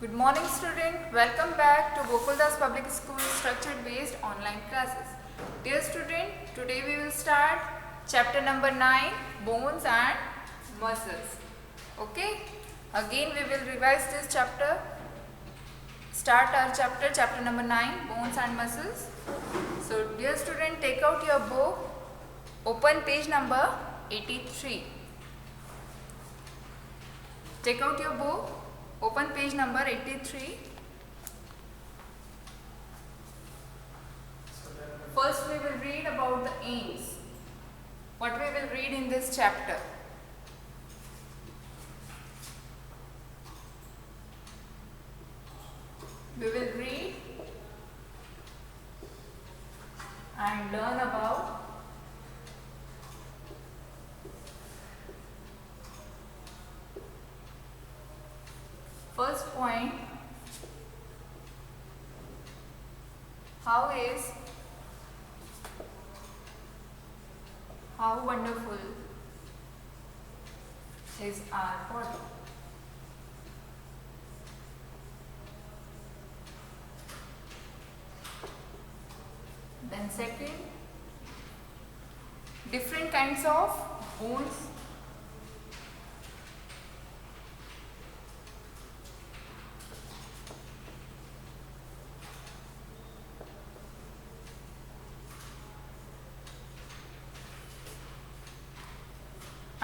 Good morning student, welcome back to Gokuldas Public School structured based online classes. Dear student, today we will start chapter number 9, bones and muscles. Okay, again we will revise this chapter, start our chapter number 9, bones and muscles. So dear student, take out your book, open page number 83. Take out your book, open page number 83. First we will read about the aims. What we will read in this chapter. We will read and learn about first point, how wonderful is our body. Then second, different kinds of bones.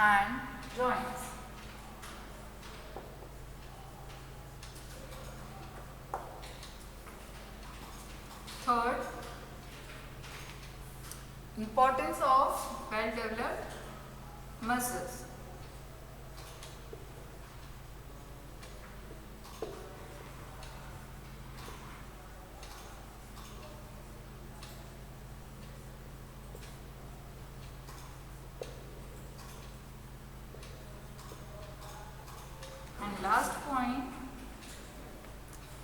And joints. Third, importance of well-developed muscles. And last point,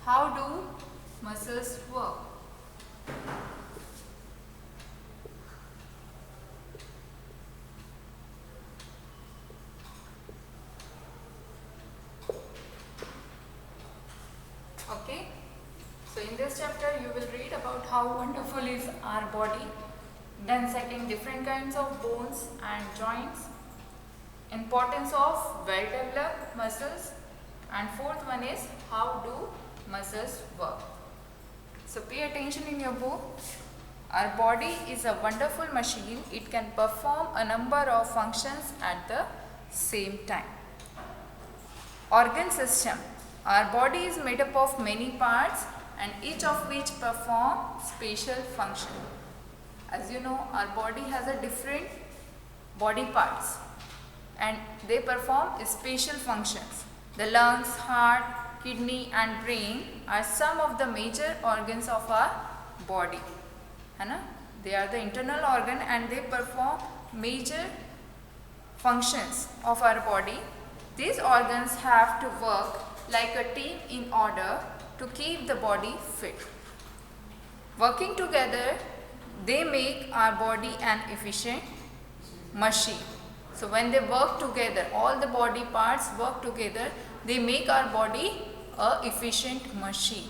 how do muscles work? Okay, so in this chapter you will read about how wonderful is our body, then second, different kinds of bones and joints, importance of well-developed muscles, and fourth one is how do muscles work. So pay attention in your book. Our body is a wonderful machine. It can perform a number of functions at the same time. Organ system. Our body is made up of many parts and each of which perform special function. As you know, our body has a different body parts and they perform special functions. The lungs, heart, kidney and brain are some of the major organs of our body. They are the internal organ and they perform major functions of our body. These organs have to work like a team in order to keep the body fit. Working together, they make our body an efficient machine. So when they work together, all the body parts work together, they make our body a efficient machine.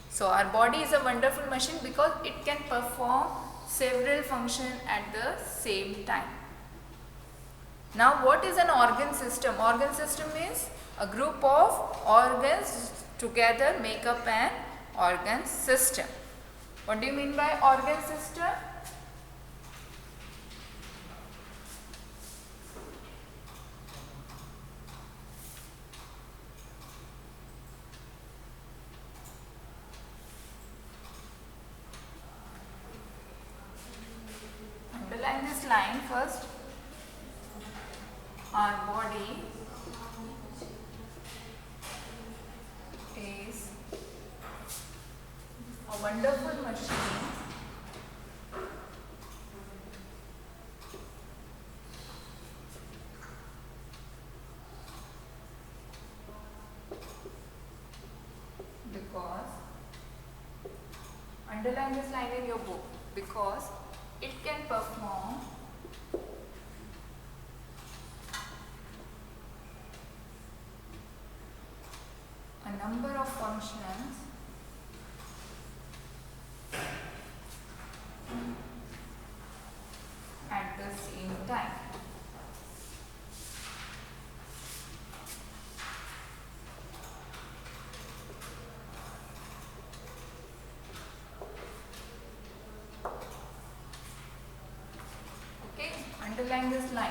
So our body is a wonderful machine because it can perform several functions at the same time. Now what is an organ system? Organ system is a group of organs together make up an organ system. What do you mean by organ system? Underline this line first. Our body is a wonderful machine because, underline this line in your book, because it can perform a number of functions at the same time. Okay, underline this line.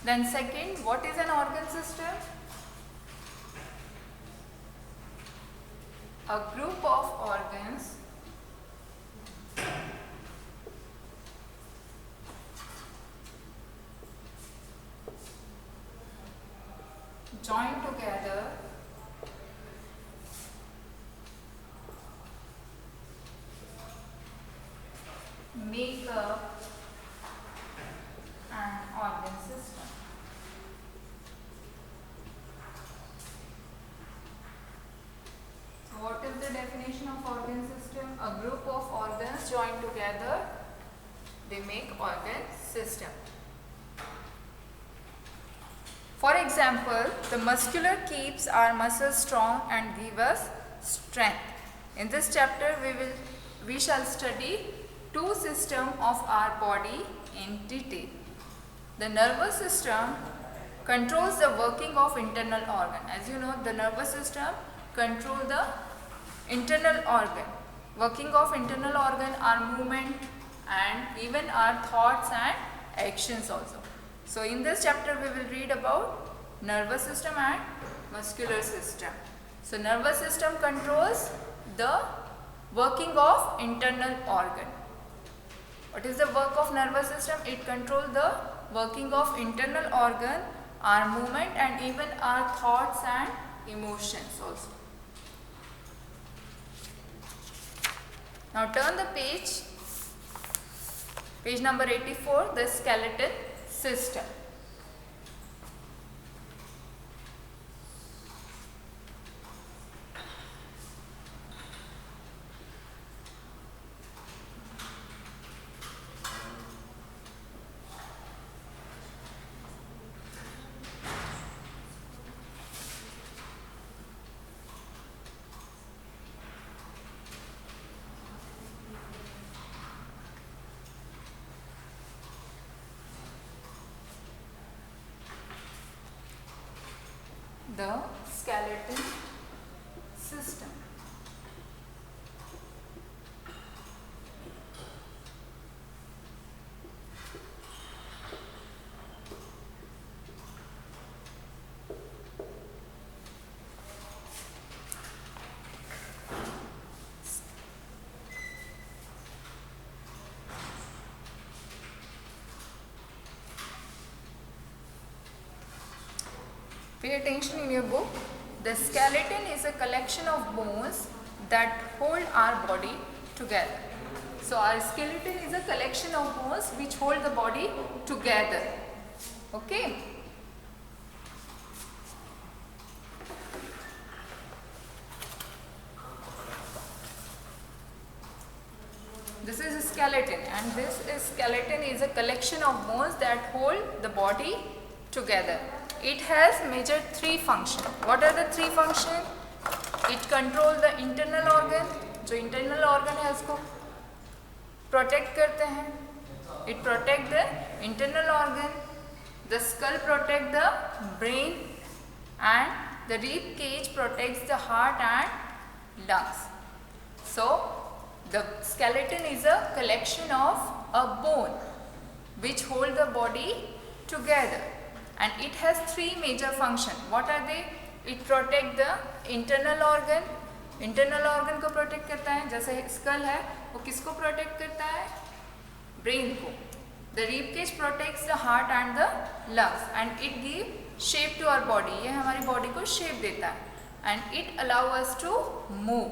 Then second, what is an organ system? A group of organs joined together make up an organ system. So what is the definition of organ system? A group of organs joined together, they make organ system. For example, the muscular keeps our muscles strong and give us strength. In this chapter, we shall study two systems of our body in detail. The nervous system controls the working of internal organ. As you know, the nervous system controls the internal organ. Working of internal organ are movement and even our thoughts and actions also. So in this chapter we will read about nervous system and muscular system. So nervous system controls the working of internal organ. What is the work of nervous system? It controls the working of internal organ, our movement and even our thoughts and emotions also. Now turn the page number 84, the skeleton system. The skeleton system. Pay attention in your book. The skeleton is a collection of bones that hold our body together. So our skeleton is a collection of bones which hold the body together. Okay. This is a skeleton and skeleton is a collection of bones that hold the body together. It has major three functions. What are the three functions? It controls the internal organ. जो internal organ है उसको protect करते हैं. It protect the internal organ. The skull protect the brain and the rib cage protects the heart and lungs. So the skeleton is a collection of a bone which hold the body together. And it has three major functions. What are they? It protect the internal organ. Internal organ को protect करता है. जैसे skull है, वो किसको protect करता है? Brain को. The rib cage protects the heart and the lungs, and it gives shape to our body. ये हमारी body को shape देता है. And it allow us to move.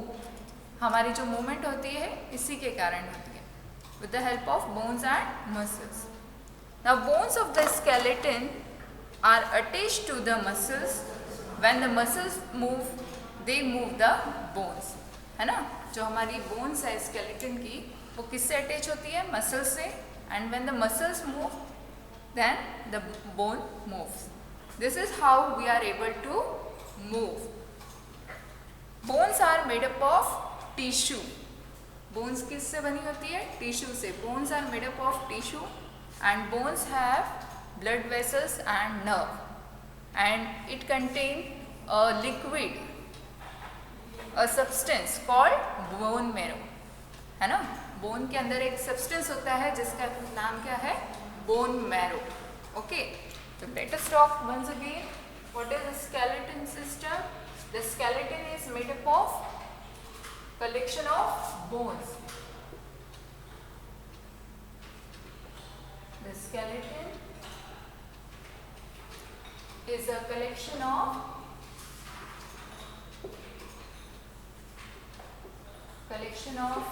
हमारी जो movement होती है, इसी के कारण होती है. With the help of bones and muscles. Now bones of the skeleton are attached to the muscles. When the muscles move, they move the bones. है ना? जो हमारी bones है skeleton की, वो किससे attach होती है? Muscles से. And when the muscles move, then the bone moves. This is how we are able to move. Bones are made up of tissue. Bones किससे बनी होती है? Tissue से. Bones are made up of tissue and bones have blood vessels and nerve, and it contain a liquid, a substance called bone marrow. है ना? Bone के अंदर एक substance होता है जिसका नाम क्या है? Bone marrow. Okay. So let us talk once again. What is the skeleton system? The skeleton is made up of collection of bones. The skeleton is a collection of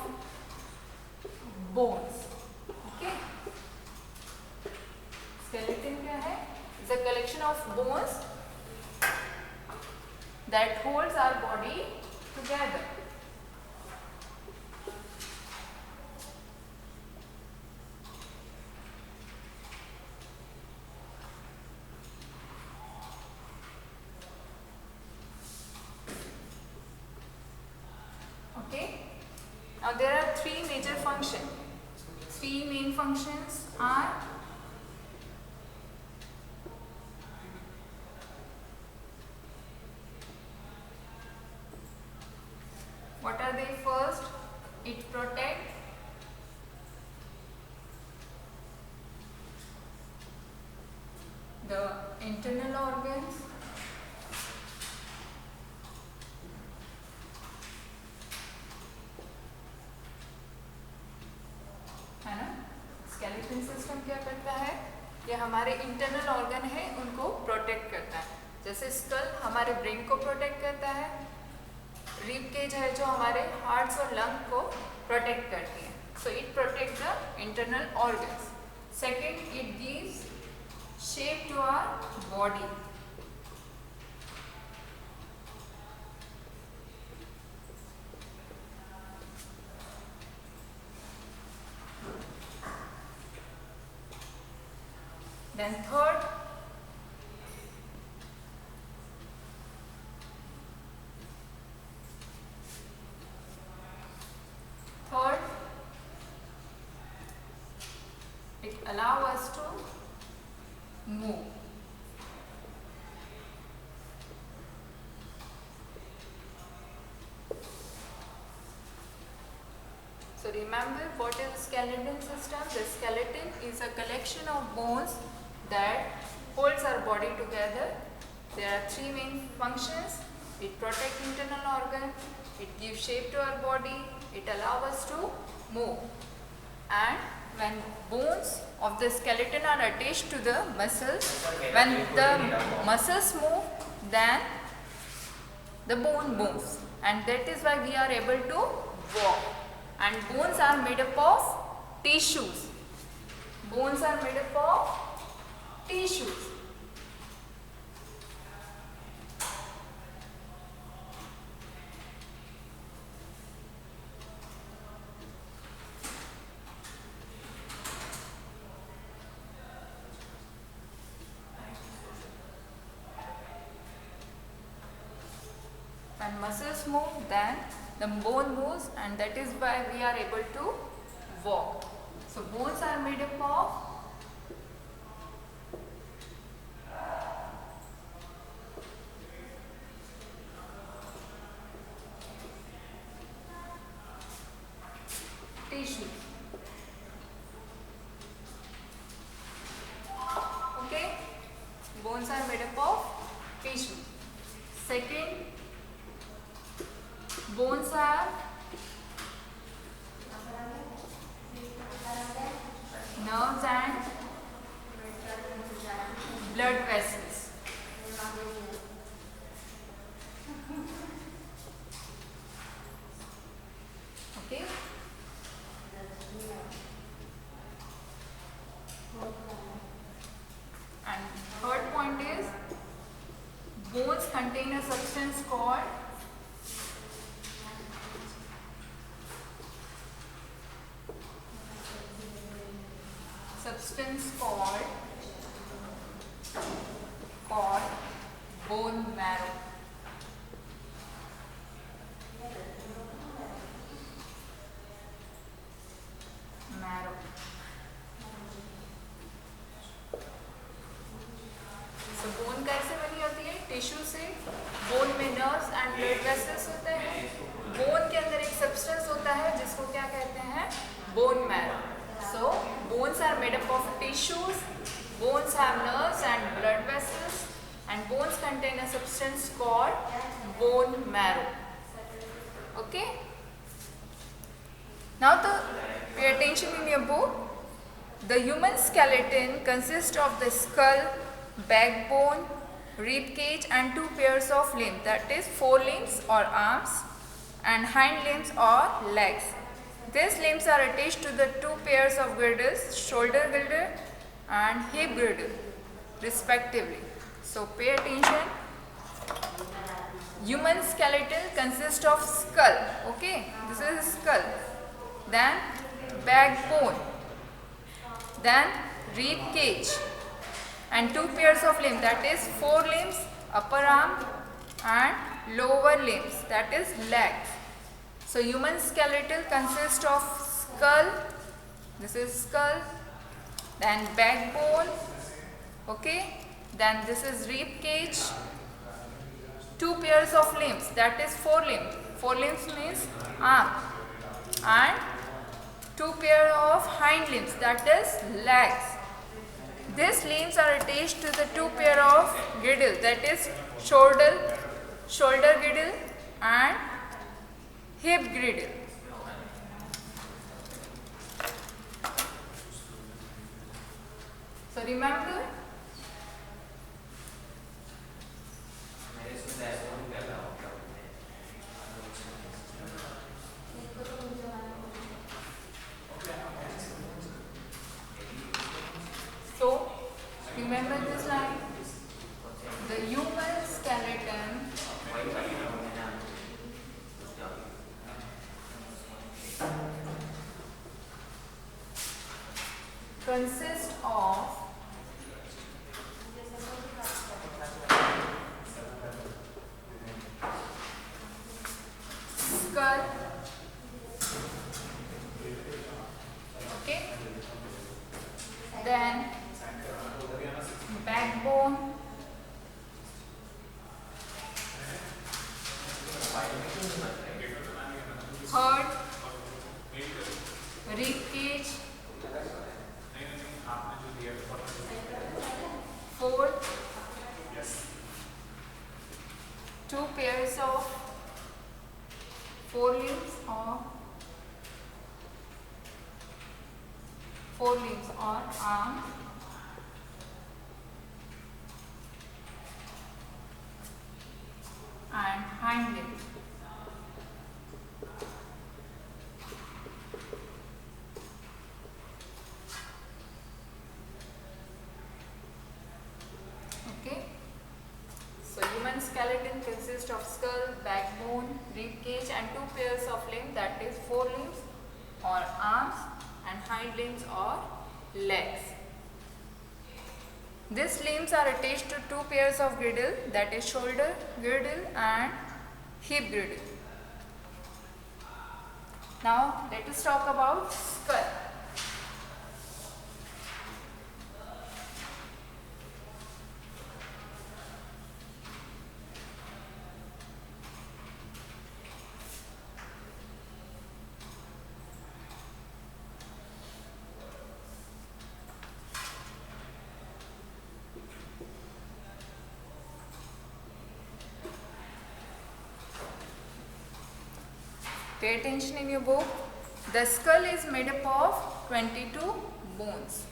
bones. Okay. Skeleton क्या है? Is a collection of bones that holds our body together. Okay. Now there are three major functions. Three main functions are what are they? First, it protects the internal organs. है ना? Skeleton system क्या करता है? ये हमारे internal organ है उनको protect करता है. जैसे स्कल हमारे ब्रेन को प्रोटेक्ट करता है, रिब केज है जो हमारे हार्ट्स और लंग को प्रोटेक्ट करती है. So it protect the internal organs. Second, it gives shape to our body. Then third, it allows us to move. So remember what is skeleton system? The skeleton is a collection of bones that holds our body together. There are three main functions. It protects internal organ, it gives shape to our body, it allows us to move. And when bones of the skeleton are attached to the muscles, when the muscles move, then the bone moves, and that is why we are able to walk. And bones are made up of tissues. Bones are made up of tissues. When muscles move, then the bone moves, and that is why we are able to walk. So bones are made up of tissues. Okay? Bones are made up of tissue. Second, bones are nerves and blood vessels. Okay? And third point is, bones contain a substance called called bone marrow. Marrow. So bone कैसे बनी होती है? Tissue से. Bone में nerves and blood vessels होते हैं. Bone के अंदर एक सब्सटेंस होता है जिसको क्या कहते हैं? Bone marrow. So bones are made up of tissues. Bones have nerves and blood vessels, and bones contain a substance called bone marrow. Okay. Now pay attention in your book. The human skeleton consists of the skull, backbone, rib cage and two pairs of limbs, that is forelimbs or arms and hind limbs or legs. These limbs are attached to the two pairs of girdles, shoulder girdle and hip girdle respectively. So pay attention. Human skeleton consists of skull. Okay, this is skull. Then backbone. Then rib cage and two pairs of limbs, that is forelimbs, upper arm and lower limbs, that is legs. So human skeleton consists of skull, this is skull, then backbone, okay, then this is rib cage, two pairs of limbs, that is forelimb. Forelimbs means arm, and two pair of hind limbs, that is legs. These limbs are attached to the two pair of girdle, that is shoulder girdle and hip girdle. So remember, remember this line. The human skeleton consists of skull, okay, then backbone, heart, rib cage, fourth, two pairs of forelimbs or arms, and hind limbs. Okay. So human skeleton consists of skull, backbone, rib cage and two pairs of limbs, that is forelimbs or arms and hind limbs or legs. These limbs are attached to two pairs of girdle, that is shoulder girdle and hip girdle. Now let us talk about skull. Pay attention in your book. The skull is made up of 22 bones.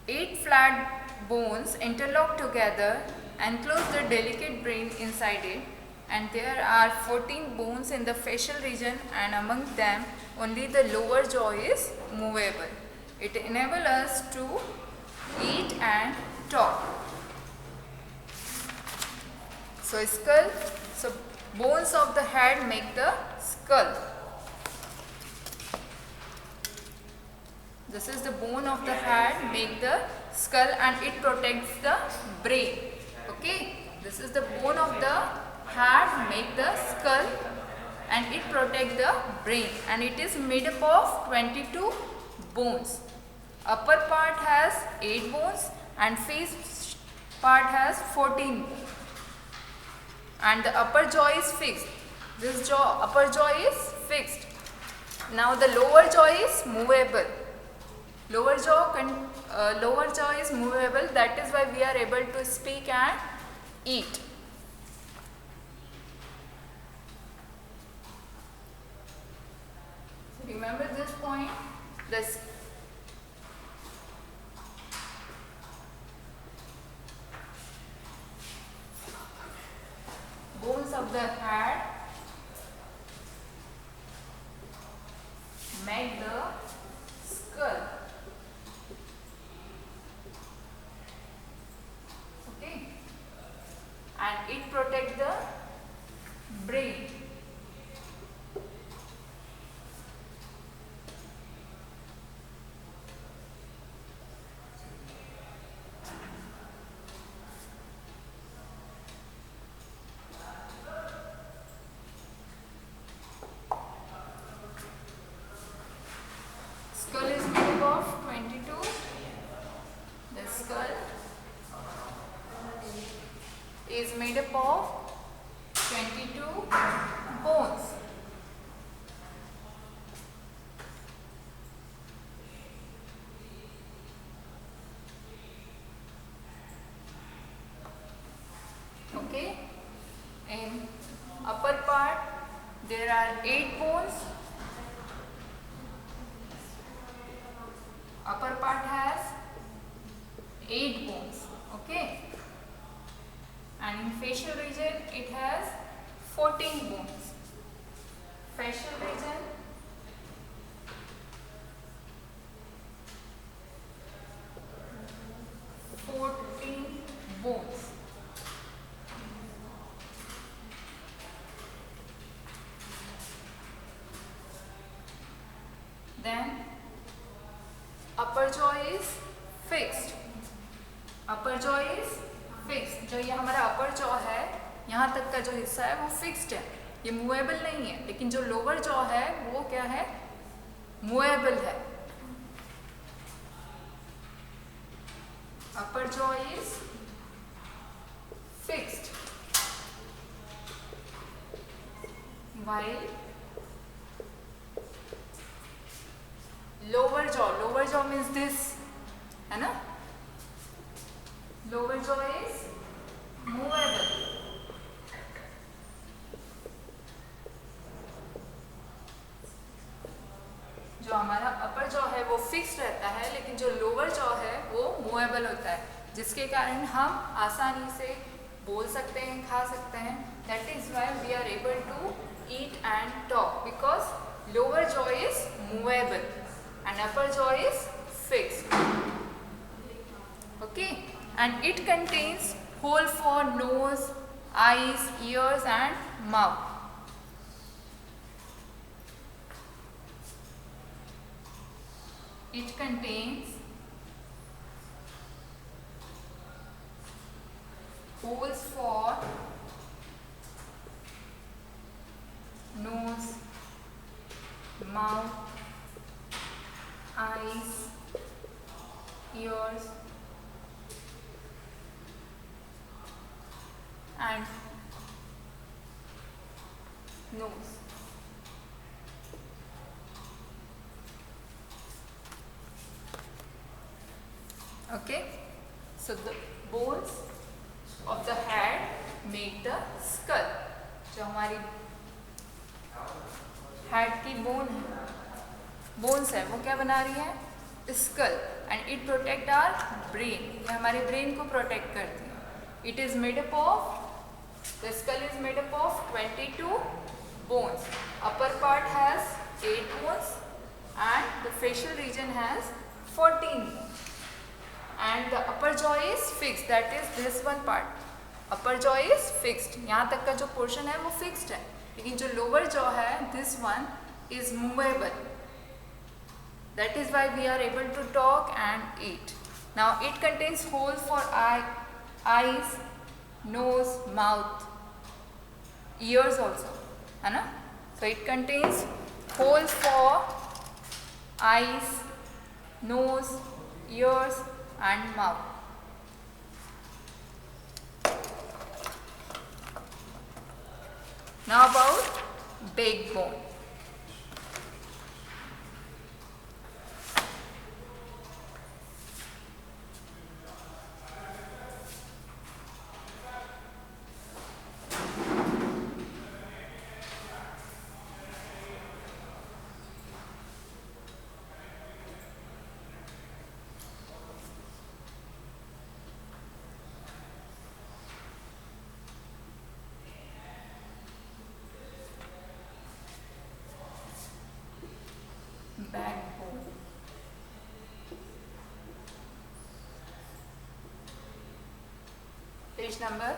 8 flat bones interlock together and close the delicate brain inside it, and there are 14 bones in the facial region, and among them only the lower jaw is movable. It enables us to eat and talk. So skull, so bones of the head make the skull. This is the bone of the head make the skull, and it protects the brain. Okay, this is the bone of the head make the skull and it protect the brain, and it is made up of 22 bones. Upper part has 8 bones and face part has 14 bones. And the upper jaw is fixed. This jaw, upper jaw is fixed. Now the lower jaw is movable. Lower jaw is movable. That is why we are able to speak and eat. So remember this point. This bones of the head make the skull. Okay, and it protect the brain. Skull is made up of 22. The skull is made up of 22 bones. Okay, in upper part there are 8 bones. Upper part has 8 bones. Okay, and in facial region it has 14 bones. Facial region, bones. Then upper jaw is fixed. Upper jaw is fix. जो ये हमारा अपर jaw है, यहाँ तक का जो हिस्सा है वो फिक्स्ड है, ये मूवेबल नहीं है. लेकिन जो लोअर जॉ है वो क्या है, मूवेबल है. अपर jaw is fixed while lower jaw means this, है ना. Lower jaw is movable. जो हमारा अपर जॉ है वो फिक्स रहता है, लेकिन जो लोअर जॉ है वो मूवेबल होता है, जिसके कारण हम आसानी से बोल सकते हैं, खा सकते हैं. That is why we are able to eat and talk, because lower jaw is movable and upper jaw is fixed. Okay, and it contains hole for nose, eyes, ears and mouth. It contains holes for nose, mouth, eyes, ears and nose. Okay, so the bones of the head make the skull. जो हमारी head की bones है वो क्या बना रही है, skull. And it protect our brain, ये हमारे ब्रेन को प्रोटेक्ट करती है. It is made up of, the skull is made up of 22 bones. Upper part has 8 bones and the facial region has 14 bones. And the upper jaw is fixed, that is this one part. Upper jaw is fixed, यहाँ तक का जो portion है वो fixed है. लेकिन जो lower jaw है, this one is movable. That is why we are able to talk and eat. Now it contains holes for eyes, nose, mouth, ears also, है ना? So it contains holes for eyes, nose, ears and mouth. Now about backbone. Backbone. Page number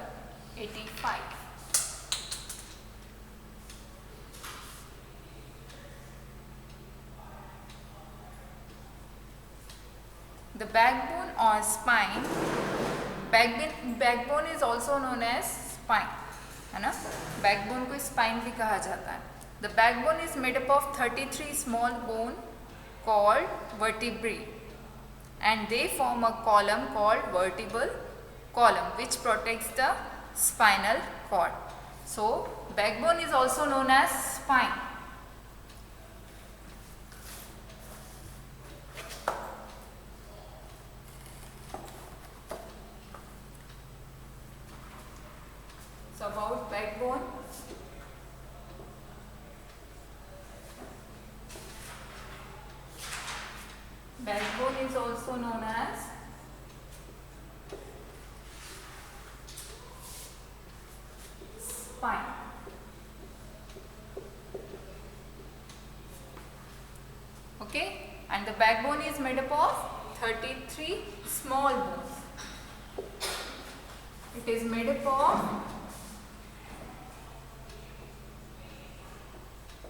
85. The backbone or spine. Backbone is also known as spine, है ना? Backbone को spine भी कहा जाता है. The backbone is made up of 33 small bones called vertebrae, and they form a column called vertebral column which protects the spinal cord. So backbone is also known as spine. So about backbone. Backbone is also known as spine. Okay, and the backbone is made up of 33 small bones. It is made up of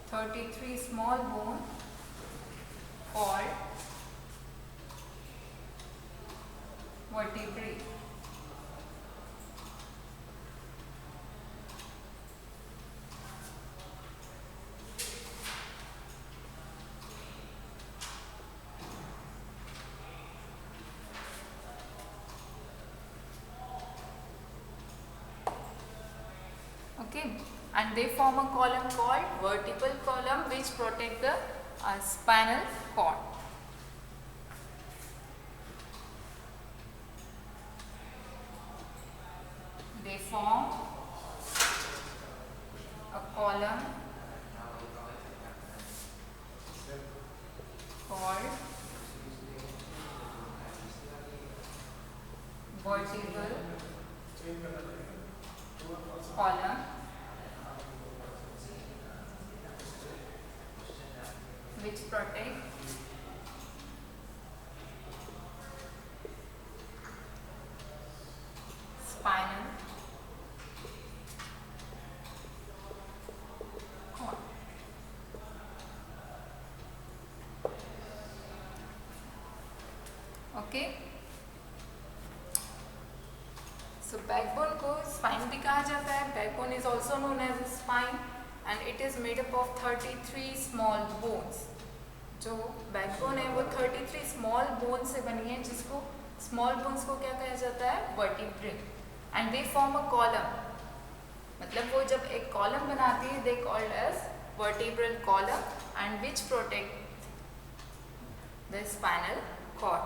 33 small bones called vertebrae. Okay, and they form a column called vertebral column which protect the spinal cord. They form a column called vertebral column which protect spinal cord. Okay, so backbone को spine भी कहा जाता है. Backbone is also known as a spine and it is made up of 33 small bones. जो backbone है वो 33 small bones से बनी है, जिसको small bones को क्या कहा जाता है? vertebrae, and they form a column. मतलब वो जब एक column बनाती है, they called as vertebral column and which protect the spinal cord.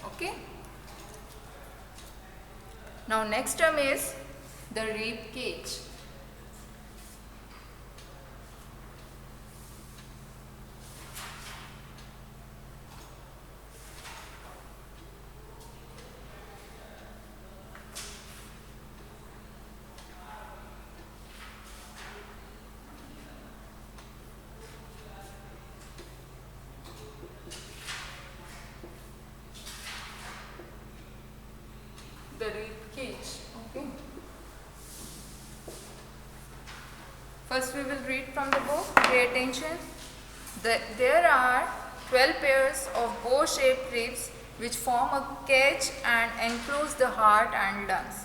Okay. Now next term is the rib cage. The rib cage. Okay. First we will read from the book. Pay attention. There are 12 pairs of bow-shaped ribs which form a cage and enclose the heart and lungs.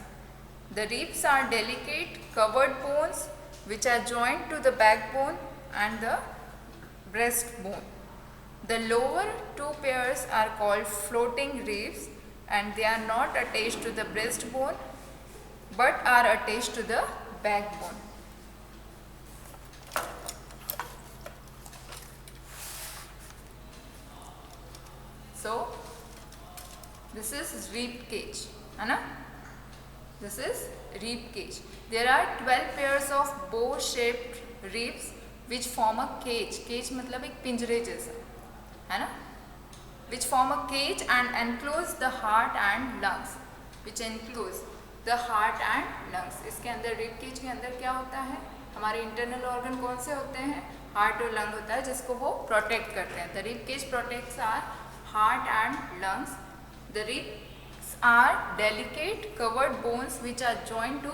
The ribs are delicate covered bones which are joined to the backbone and the breastbone. The lower two pairs are called floating ribs and they are not attached to the breastbone but are attached to the backbone. So, this is rib cage, है ना? This is rib cage. There are 12 pairs of bow-shaped ribs which form a cage. Cage मतलब एक पिंजरे जैसा, है ना? Which form a cage and enclose the heart and lungs. Which enclose the heart and lungs. इसके अंदर rib cage के अंदर क्या होता है? हमारे internal organ कौन से होते हैं? Heart और lung होता है जिसको वो protect करते हैं. The rib cage protects our heart and lungs. The ribs are delicate covered bones which are joined to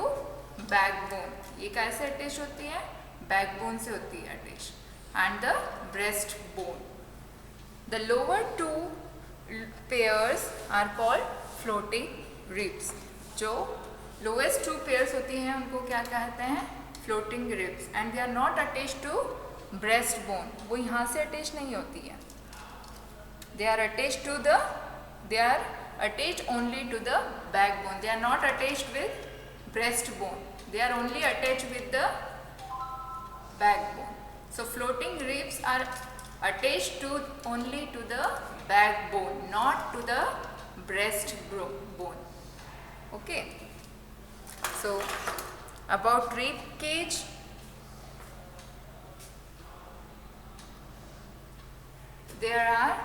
backbone. ये कैसे attach होती है? Backbone से होती है attach. And the breastbone. The lower two pairs are called floating ribs. जो lowest two pairs होती हैं उनको क्या कहते हैं? Floating ribs. And they are not attached to breastbone. वो यहाँ से attach नहीं होती है. They are attached only to the backbone. They are not attached with breastbone. They are only attached with the backbone. So floating ribs are attached only to the backbone, not to the breastbone. Okay. So about rib cage. There are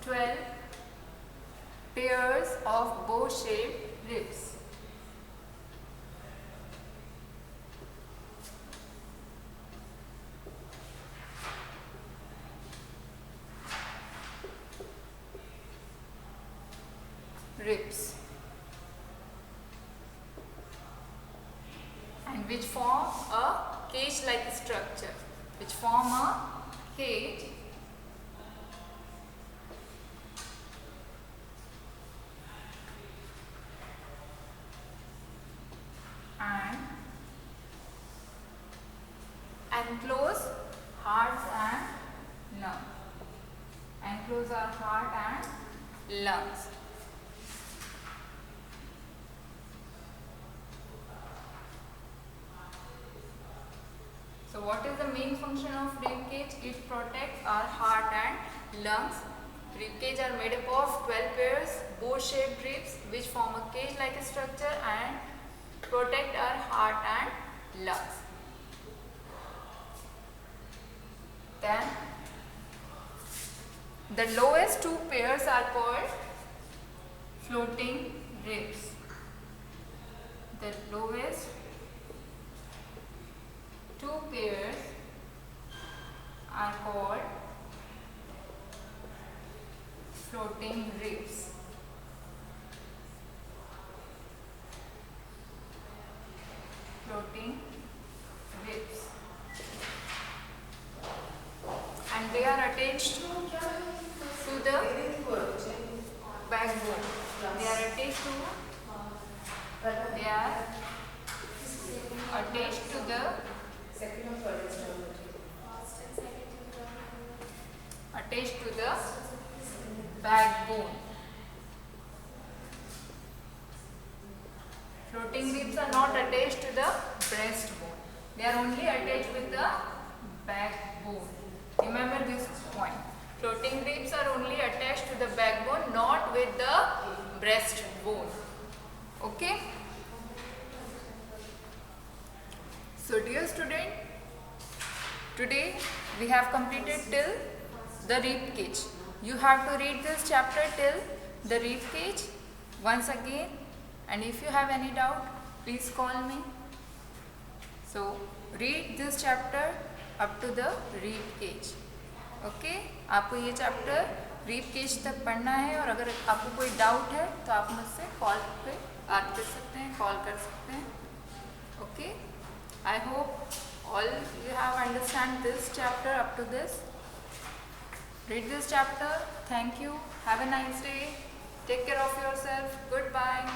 12 pairs of bow-shaped ribs. And which form a cage-like structure. Which form a cage and enclose heart and lungs. Enclose our heart and lungs. So what is the main function of rib cage? It protects our heart and lungs. Rib cage are made up of 12 pairs bow-shaped ribs which form a cage-like structure and protect our heart and lungs. Then the lowest two pairs are called floating ribs. The lowest two pairs are called floating ribs. Floating ribs. And they are attached to the backbone. They are attached to the backbone. Floating ribs are not attached to the breastbone. They are only attached with the backbone. Remember this point. Floating ribs are only attached to the backbone, not with the breastbone. Okay? So dear student, today we have completed till the rib cage. You have to read this chapter till the rib cage once again, and if you have any doubt, please call me. So read this chapter up to the rib cage. Okay? आपको ये chapter rib cage तक पढ़ना है, और अगर आपको कोई doubt है तो आप मुझसे कॉल पे बात कर सकते हैं, कॉल कर सकते हैं. Okay? I hope All you have understand this chapter up to this. Read this chapter. Thank you. Have a nice day. Take care of yourself. Goodbye.